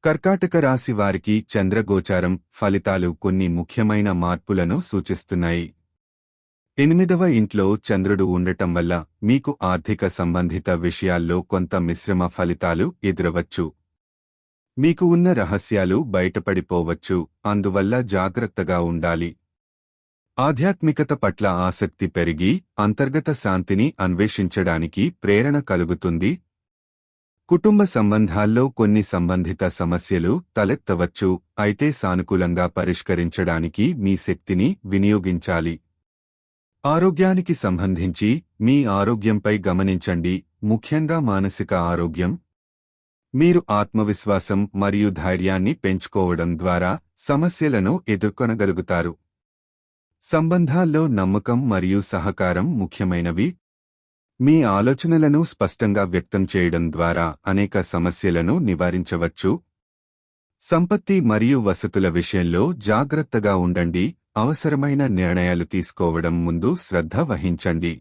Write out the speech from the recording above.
కర్కాటక రాశి వారికి చంద్రగోచారం ఫలితాలు కొన్ని ముఖ్యమైన మార్పులను సూచిస్తున్నాయి. 8వ ఇంట్లో చంద్రుడు ఉండటం వల్ల మీకు ఆర్థిక సంబంధిత విషయాల్లో కొంత మిశ్రమ ఫలితాలు ఎదురవచ్చు. మీకు ఉన్న రహస్యాలు బయటపడిపోవచ్చు, అందువల్ల జాగ్రత్తగా ఉండాలి. ఆధ్యాత్మికత పట్ల ఆసక్తి పెరిగి అంతర్గత శాంతిని అన్వేషించడానికి ప్రేరణ కలుగుతుంది. కుటుంబ సంబంధాల్లో కొన్ని సంబంధిత సమస్యలు తలెత్తవచ్చు, అయితే సానుకూలంగా పరిష్కరించడానికి మీ శక్తిని వినియోగించాలి. ఆరోగ్యానికి సంబంధించి మీ ఆరోగ్యంపై గమనించండి, ముఖ్యంగా మానసిక ఆరోగ్యం. మీరు ఆత్మవిశ్వాసం మరియు ధైర్యాన్ని పెంచుకోవడం ద్వారా సమస్యలను ఎదుర్కొనగలుగుతారు. సంబంధాల్లో నమ్మకం మరియు సహకారం ముఖ్యమైనవి. మీ ఆలోచనలను స్పష్టంగా వ్యక్తం చేయడం ద్వారా అనేక సమస్యలను నివారించవచ్చు. సంపత్తి మరియు వసతుల విషయంలో జాగ్రత్తగా ఉండండి, అవసరమైన నిర్ణయాలు తీసుకోవడం ముందు శ్రద్ధ వహించండి.